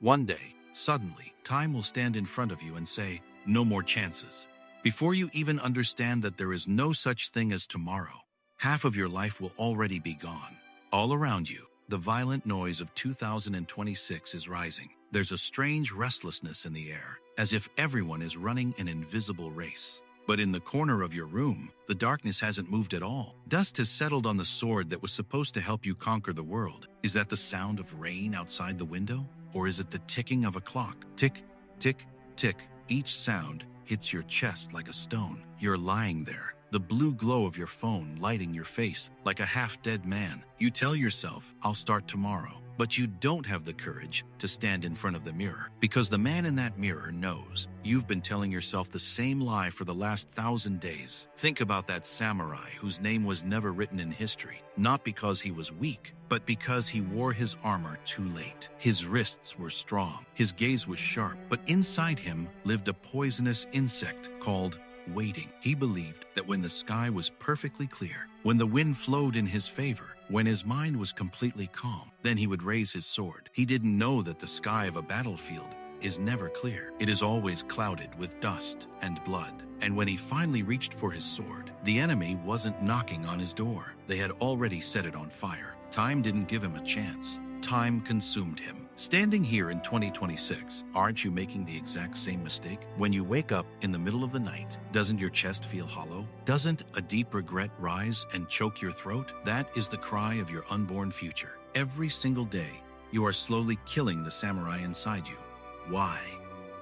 One day, suddenly, time will stand in front of you and say, "No more chances." Before you even understand that there is no such thing as tomorrow, half of your life will already be gone. All around you, the violent noise of 2026 is rising. There's a strange restlessness in the air, as if everyone is running an invisible race. But in the corner of your room, the darkness hasn't moved at all. Dust has settled on the sword that was supposed to help you conquer the world. Is that the sound of rain outside the window? Or is it the ticking of a clock? Tick, tick, tick. Each sound hits your chest like a stone. You're lying there, the blue glow of your phone lighting your face like a half-dead man. You tell yourself, "I'll start tomorrow." But you don't have the courage to stand in front of the mirror, because the man in that mirror knows you've been telling yourself the same lie for the last 1,000 days. Think about that samurai whose name was never written in history, not because he was weak, but because he wore his armor too late. His wrists were strong, his gaze was sharp, but inside him lived a poisonous insect called waiting. He believed that when the sky was perfectly clear, when the wind flowed in his favor, when his mind was completely calm, then he would raise his sword. He didn't know that the sky of a battlefield is never clear. It is always clouded with dust and blood. And when he finally reached for his sword, the enemy wasn't knocking on his door. They had already set it on fire. Time didn't give him a chance. Time consumed him. Standing here in 2026, aren't you making the exact same mistake? When you wake up in the middle of the night, doesn't your chest feel hollow? Doesn't a deep regret rise and choke your throat? That is the cry of your unborn future. Every single day, you are slowly killing the samurai inside you. Why?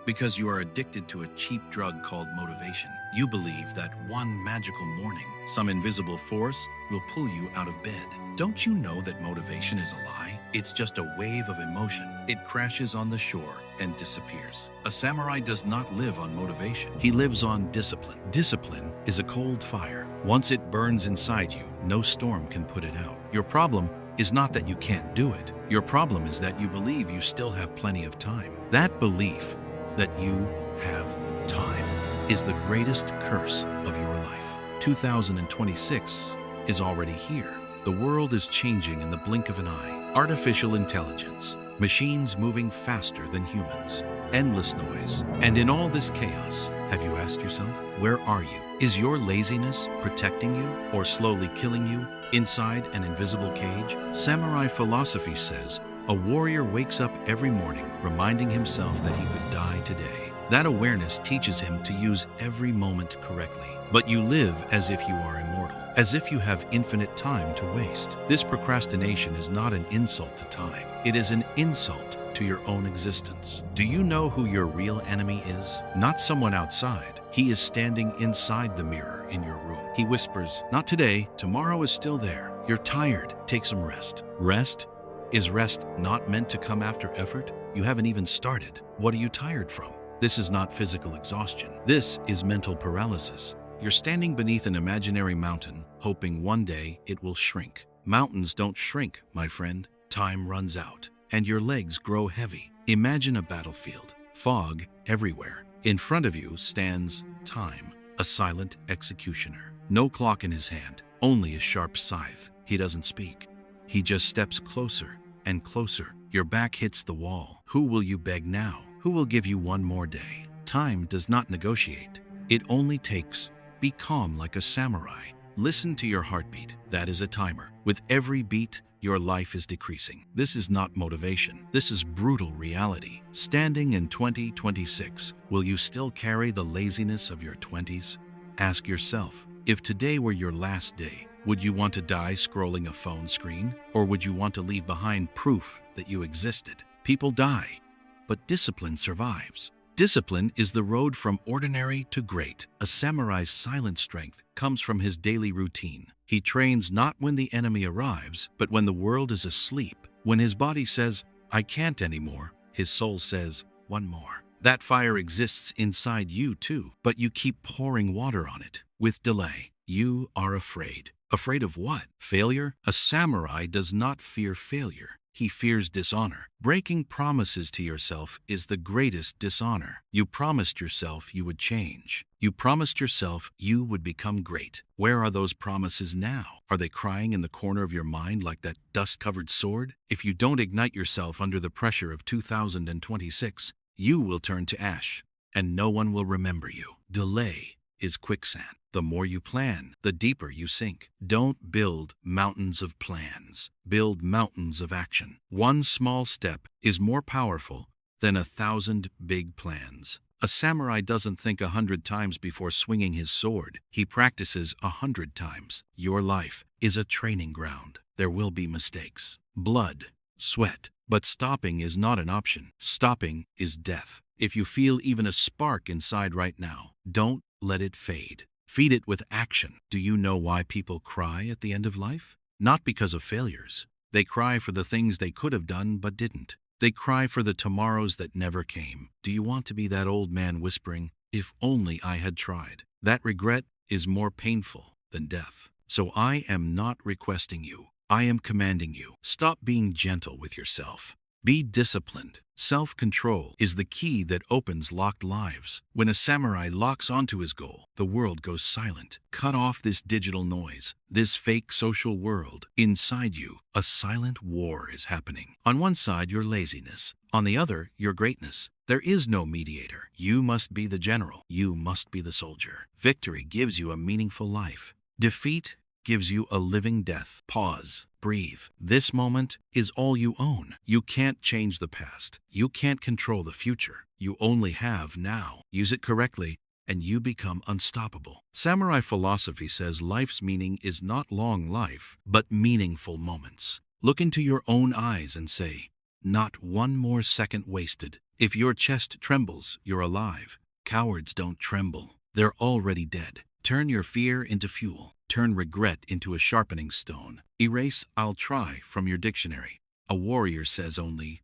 Because you are addicted to a cheap drug called motivation. You believe that one magical morning, some invisible force will pull you out of bed. Don't you know that motivation is a lie? It's just a wave of emotion. It crashes on the shore and disappears. A samurai does not live on motivation. He lives on discipline. Discipline is a cold fire. Once it burns inside you, no storm can put it out. Your problem is not that you can't do it. Your problem is that you believe you still have plenty of time. That belief that you have time is the greatest curse of your life. 2026 is already here. The world is changing in the blink of an eye. Artificial intelligence, machines moving faster than humans, endless noise. And in all this chaos, have you asked yourself, where are you? Is your laziness protecting you or slowly killing you inside an invisible cage? Samurai philosophy says, a warrior wakes up every morning reminding himself that he could die today. That awareness teaches him to use every moment correctly. But you live as if you are immortal, as if you have infinite time to waste. This procrastination is not an insult to time. It is an insult to your own existence. Do you know who your real enemy is? Not someone outside. He is standing inside the mirror in your room. He whispers, "Not today. Tomorrow is still there. You're tired. Take some rest." Rest? Is rest not meant to come after effort? You haven't even started. What are you tired from? This is not physical exhaustion. This is mental paralysis. You're standing beneath an imaginary mountain, hoping one day it will shrink. Mountains don't shrink, my friend. Time runs out, and your legs grow heavy. Imagine a battlefield, fog everywhere. In front of you stands time, a silent executioner. No clock in his hand, only a sharp scythe. He doesn't speak. He just steps closer and closer. Your back hits the wall. Who will you beg now? Who will give you one more day? Time does not negotiate. It only takes. Be calm like a samurai. Listen to your heartbeat. That is a timer. With every beat, your life is decreasing. This is not motivation. This is brutal reality. Standing in 2026, will you still carry the laziness of your 20s? Ask yourself, if today were your last day, would you want to die scrolling a phone screen? Or would you want to leave behind proof that you existed? People die, but discipline survives. Discipline is the road from ordinary to great. A samurai's silent strength comes from his daily routine. He trains not when the enemy arrives, but when the world is asleep. When his body says, "I can't anymore," his soul says, "One more." That fire exists inside you too, but you keep pouring water on it with delay. You are afraid. Afraid of what? Failure? A samurai does not fear failure. He fears dishonor. Breaking promises to yourself is the greatest dishonor. You promised yourself you would change. You promised yourself you would become great. Where are those promises now? Are they crying in the corner of your mind like that dust-covered sword? If you don't ignite yourself under the pressure of 2026, you will turn to ash, and no one will remember you. Delay is quicksand. The more you plan, the deeper you sink. Don't build mountains of plans. Build mountains of action. One small step is more powerful than 1,000 big plans. A samurai doesn't think 100 times before swinging his sword. He practices 100 times. Your life is a training ground. There will be mistakes, blood, sweat, but stopping is not an option. Stopping is death. If you feel even a spark inside right now, don't let it fade. Feed it with action. Do you know why people cry at the end of life? Not because of failures. They cry for the things they could have done but didn't. They cry for the tomorrows that never came. Do you want to be that old man whispering, "If only I had tried"? That regret is more painful than death. So I am not requesting you. I am commanding you. Stop being gentle with yourself. Be disciplined. Self-control is the key that opens locked lives. When a samurai locks onto his goal, the world goes silent. Cut off this digital noise, this fake social world. Inside you, a silent war is happening. On one side, your laziness. On the other, your greatness. There is no mediator. You must be the general. You must be the soldier. Victory gives you a meaningful life. Defeat gives you a living death. Pause. Breathe. This moment is all you own. You can't change the past. You can't control the future. You only have now. Use it correctly, and you become unstoppable. Samurai philosophy says life's meaning is not long life, but meaningful moments. Look into your own eyes and say, "Not one more second wasted." If your chest trembles, you're alive. Cowards don't tremble. They're already dead. Turn your fear into fuel. Turn regret into a sharpening stone. Erase "I'll try" from your dictionary. A warrior says only,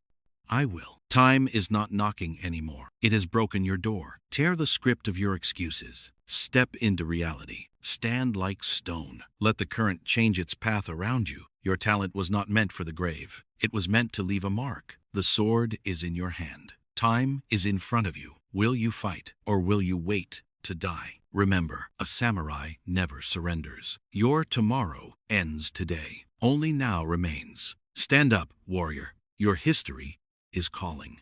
"I will." Time is not knocking anymore. It has broken your door. Tear the script of your excuses. Step into reality. Stand like stone. Let the current change its path around you. Your talent was not meant for the grave. It was meant to leave a mark. The sword is in your hand. Time is in front of you. Will you fight, or will you wait to die? Remember, a samurai never surrenders. Your tomorrow ends today. Only now remains. Stand up, warrior. Your history is calling.